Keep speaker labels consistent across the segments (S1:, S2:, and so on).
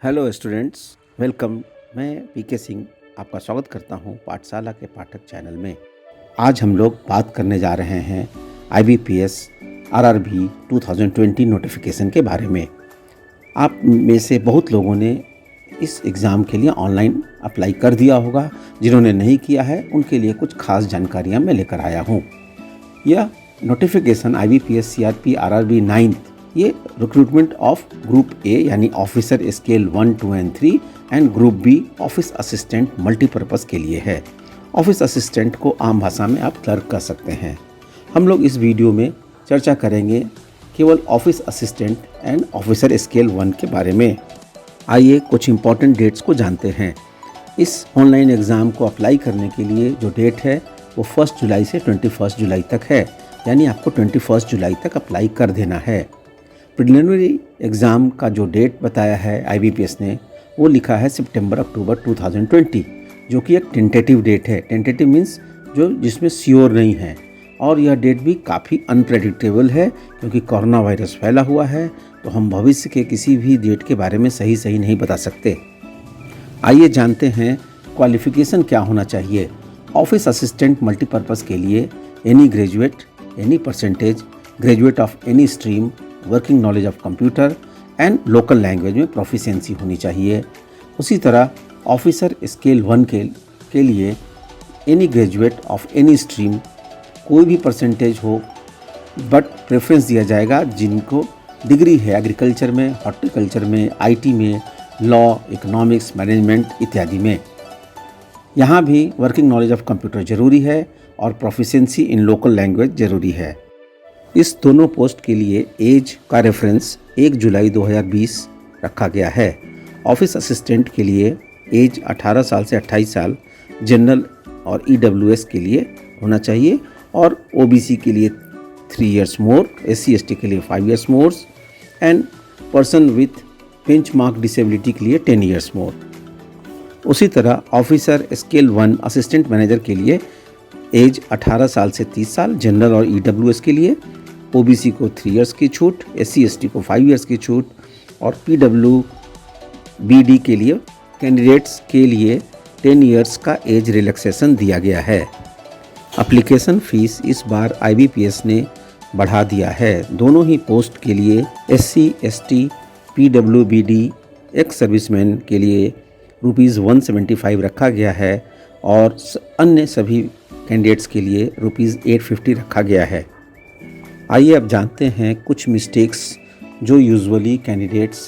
S1: Hello students, welcome. मैं पीके सिंह आपका स्वागत करता हूं पाठशाला के पाठक चैनल में। आज हम लोग बात करने जा रहे हैं IBPS RRB 2020 नोटिफिकेशन के बारे में। आप में से बहुत लोगों ने इस एग्ज़ाम के लिए ऑनलाइन अप्लाई कर दिया होगा। जिन्होंने नहीं किया है उनके लिए कुछ खास जानकारियाँ मैं लेकर आया हूँ। यह नोटिफिकेशन IBPS CRP RRB 9 ये रिक्रूटमेंट ऑफ ग्रुप ए यानी officer scale 1, 2 and 3 and group B office assistant multipurpose के लिए है। ऑफिस असिस्टेंट को आम भाषा में आप क्लर्क कह सकते हैं। हम लोग इस वीडियो में चर्चा करेंगे केवल office assistant and officer scale 1 के बारे में। आइए कुछ इम्पॉर्टेंट डेट्स को जानते हैं। इस ऑनलाइन एग्ज़ाम को अप्लाई करने के लिए जो डेट है वो 1 जुलाई से 21 जुलाई तक है, यानी आपको 21 जुलाई तक अप्लाई कर देना है। प्रिलिमिनरी एग्ज़ाम का जो डेट बताया है IBPS ने वो लिखा है सितंबर-अक्टूबर 2020, जो कि एक टेंटेटिव डेट है। टेंटेटिव मीन्स जिसमें श्योर नहीं है, और यह डेट भी काफ़ी अनप्रेडिक्टेबल है क्योंकि कोरोना वायरस फैला हुआ है, तो हम भविष्य के किसी भी डेट के बारे में सही नहीं बता सकते। आइए जानते हैं क्वालिफ़िकेशन क्या होना चाहिए। ऑफिस असिस्टेंट मल्टीपर्पज़ के लिए any graduate, any percentage, graduate of any stream, working knowledge of computer and local language में प्रोफिशिएंसी होनी चाहिए। उसी तरह ऑफिसर स्केल 1 के लिए any graduate of any stream, कोई भी परसेंटेज हो, बट प्रेफरेंस दिया जाएगा जिनको डिग्री है एग्रीकल्चर में, हॉर्टिकल्चर में, IT में, लॉ, इकोनॉमिक्स, मैनेजमेंट इत्यादि में। यहाँ भी वर्किंग नॉलेज ऑफ कंप्यूटर ज़रूरी है और प्रोफिशिएंसी इन लोकल लैंग्वेज ज़रूरी है। इस दोनों पोस्ट के लिए एज का रेफरेंस 1 जुलाई 2020 रखा गया है। ऑफिस असिस्टेंट के लिए एज 18 साल से 28 साल जनरल और EWS के लिए होना चाहिए, और OBC के लिए 3 इयर्स मोर, SC/ST के लिए 5 years more and person with benchmark disability के लिए 10 इयर्स मोर। उसी तरह ऑफिसर स्केल 1 असिस्टेंट मैनेजर के लिए एज 18 साल से 30 साल जनरल और EWS के लिए, OBC को 3 इयर्स की छूट, SC/ST को 5 इयर्स की छूट, और PWBD के लिए कैंडिडेट्स के लिए 10 इयर्स का एज रिलैक्सेशन दिया गया है। एप्लीकेशन फ़ीस इस बार IBPS ने बढ़ा दिया है। दोनों ही पोस्ट के लिए SC/ST, PWBD, एक्स सर्विसमैन के लिए ₹175 रखा गया है, और अन्य सभी कैंडिडेट्स के लिए ₹850 रखा गया है। आइए अब जानते हैं कुछ मिस्टेक्स जो यूजुअली कैंडिडेट्स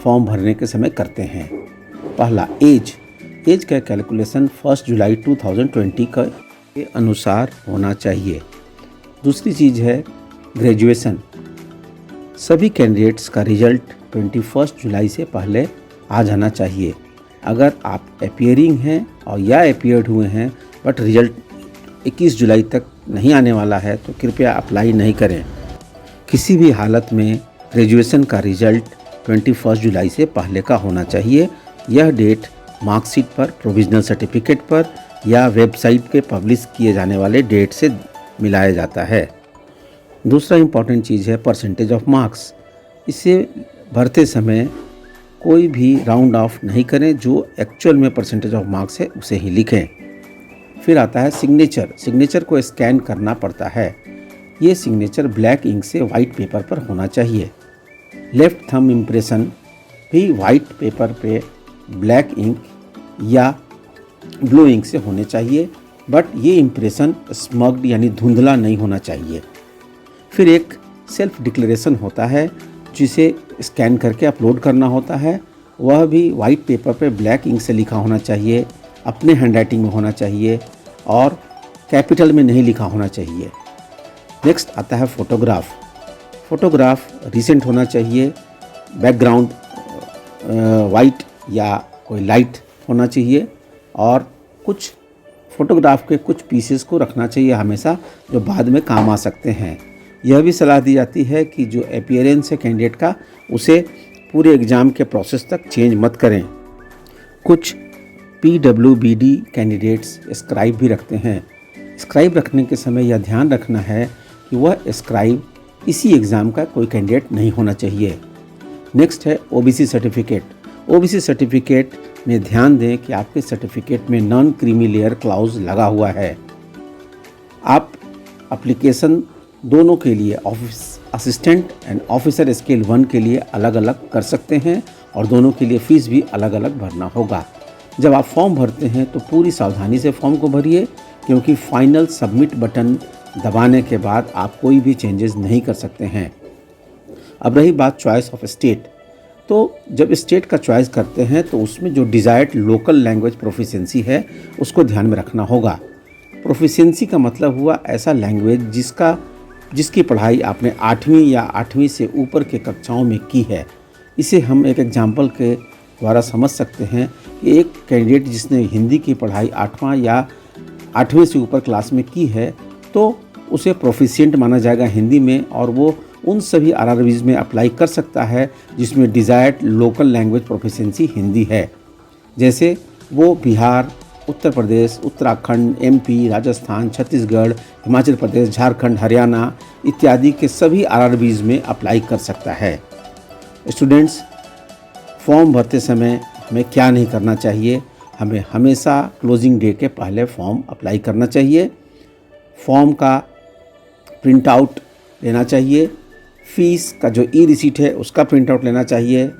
S1: फॉर्म भरने के समय करते हैं। पहला, एज का कैलकुलेशन 1 जुलाई 2020 के अनुसार होना चाहिए। दूसरी चीज़ है ग्रेजुएशन। सभी कैंडिडेट्स का रिजल्ट 21 जुलाई से पहले आ जाना चाहिए। अगर आप अपीयरिंग हैं और या अपीयर्ड हुए हैं बट रिजल्ट 21 जुलाई तक नहीं आने वाला है तो कृपया अप्लाई नहीं करें। किसी भी हालत में ग्रेजुएशन का रिजल्ट 21 जुलाई से पहले का होना चाहिए। यह डेट मार्कशीट पर, प्रोविजनल सर्टिफिकेट पर या वेबसाइट पे पब्लिश किए जाने वाले डेट से मिलाया जाता है। दूसरा इम्पॉर्टेंट चीज़ है परसेंटेज ऑफ मार्क्स। इसे भरते समय कोई भी राउंड ऑफ नहीं करें, जो एक्चुअल में परसेंटेज ऑफ मार्क्स है उसे ही लिखें। फिर आता है सिग्नेचर को स्कैन करना पड़ता है। ये सिग्नेचर ब्लैक इंक से वाइट पेपर पर होना चाहिए। लेफ्ट थंब इम्प्रेशन भी वाइट पेपर पे ब्लैक इंक या ब्लू इंक से होने चाहिए, बट ये इम्प्रेशन स्मग्ड यानी धुंधला नहीं होना चाहिए। फिर एक सेल्फ डिक्लेरेशन होता है जिसे स्कैन करके अपलोड करना होता है। वह भी वाइट पेपर पे ब्लैक इंक से लिखा होना चाहिए, अपने हैंडराइटिंग में होना चाहिए और कैपिटल में नहीं लिखा होना चाहिए। नेक्स्ट आता है फोटोग्राफ रिसेंट होना चाहिए, बैकग्राउंड वाइट या कोई लाइट होना चाहिए, और कुछ फोटोग्राफ के कुछ पीसेस को रखना चाहिए हमेशा, जो बाद में काम आ सकते हैं। यह भी सलाह दी जाती है कि जो अपीयरेंस है कैंडिडेट का उसे पूरे एग्ज़ाम के प्रोसेस तक चेंज मत करें। कुछ PWBD कैंडिडेट्स स्क्राइब भी रखते हैं। स्क्राइब रखने के समय यह ध्यान रखना है कि वह स्क्राइब इसी एग्ज़ाम का कोई कैंडिडेट नहीं होना चाहिए। नेक्स्ट है OBC सर्टिफिकेट। ओबीसी सर्टिफिकेट में ध्यान दें कि आपके सर्टिफिकेट में नॉन क्रीमी लेयर क्लाउज लगा हुआ है। आप एप्लीकेशन दोनों के लिए office assistant and officer scale 1 के लिए अलग अलग कर सकते हैं और दोनों के लिए फ़ीस भी अलग अलग भरना होगा। जब आप फॉर्म भरते हैं तो पूरी सावधानी से फॉर्म को भरिए, क्योंकि फाइनल सबमिट बटन दबाने के बाद आप कोई भी चेंजेस नहीं कर सकते हैं। अब रही बात चॉइस ऑफ स्टेट, तो जब स्टेट का चॉइस करते हैं तो उसमें जो डिज़ायर्ड लोकल लैंग्वेज प्रोफिशिएंसी है उसको ध्यान में रखना होगा। प्रोफिशिएंसी का मतलब हुआ ऐसा लैंग्वेज जिसकी पढ़ाई आपने 8वीं या 8वीं से ऊपर के कक्षाओं में की है। इसे हम एक एग्जाम्पल के द्वारा समझ सकते हैं कि एक कैंडिडेट जिसने हिंदी की पढ़ाई 8वां या 8वीं से ऊपर क्लास में की है तो उसे प्रोफिशिएंट माना जाएगा हिंदी में, और वो उन सभी आरआरबीज़ में अप्लाई कर सकता है जिसमें desired local language proficiency Hindi है। जैसे वो बिहार, उत्तर प्रदेश, उत्तराखंड, एमपी, राजस्थान, छत्तीसगढ़, हिमाचल प्रदेश, झारखंड, हरियाणा इत्यादि के सभी आरआरबीज़ में अप्लाई कर सकता है। स्टूडेंट्स, फॉर्म भरते समय हमें क्या नहीं करना चाहिए? हमें हमेशा क्लोजिंग डे के पहले फॉर्म अप्लाई करना चाहिए। फॉर्म का प्रिंट आउट लेना चाहिए, फ़ीस का जो ई रिसीट है उसका प्रिंट आउट लेना चाहिए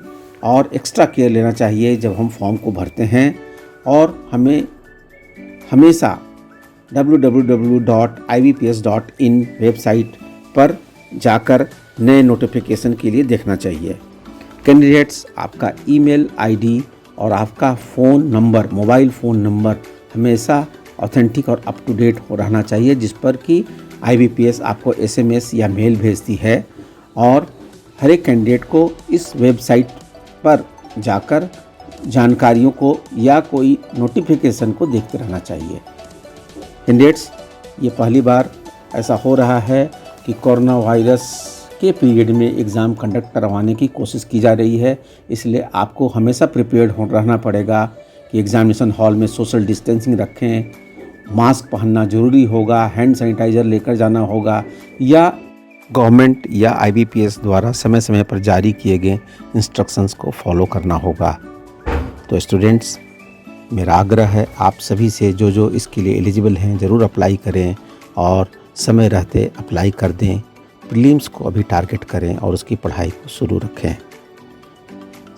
S1: और एक्स्ट्रा केयर लेना चाहिए जब हम फॉर्म को भरते हैं। और हमें हमेशा www.ivps.in वेबसाइट पर जाकर नए नोटिफिकेशन के लिए देखना चाहिए। कैंडिडेट्स, आपका ईमेल आईडी और आपका phone number, mobile phone number हमेशा ऑथेंटिक और अप टू डेट हो रहना चाहिए, जिस पर कि IBPS आपको SMS या मेल भेजती है। और हर एक कैंडिडेट को इस वेबसाइट पर जाकर जानकारियों को या कोई नोटिफिकेशन को देखते रहना चाहिए। कैंडिडेट्स, ये पहली बार ऐसा हो रहा है कि कोरोना वायरस के पीरियड में एग्ज़ाम कंडक्ट करवाने की कोशिश की जा रही है, इसलिए आपको हमेशा प्रिपेयर्ड रहना पड़ेगा कि एग्ज़ामिनेशन हॉल में सोशल डिस्टेंसिंग रखें, मास्क पहनना ज़रूरी होगा, हैंड सैनिटाइज़र लेकर जाना होगा, या गवर्नमेंट या IBPS द्वारा समय समय पर जारी किए गए इंस्ट्रक्शंस को फॉलो करना होगा। तो स्टूडेंट्स, मेरा आग्रह है आप सभी से जो इसके लिए एलिजिबल हैं ज़रूर अप्लाई करें और समय रहते अप्लाई कर दें। प्रीलिम्स को अभी टारगेट करें और उसकी पढ़ाई को शुरू रखें।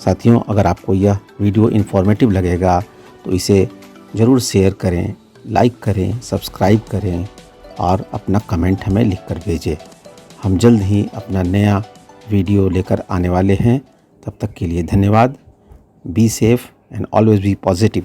S1: साथियों, अगर आपको यह वीडियो इन्फॉर्मेटिव लगेगा तो इसे ज़रूर शेयर करें, लाइक करें, सब्सक्राइब करें और अपना कमेंट हमें लिख कर भेजें। हम जल्द ही अपना नया वीडियो लेकर आने वाले हैं। तब तक के लिए धन्यवाद। Be safe and always be positive.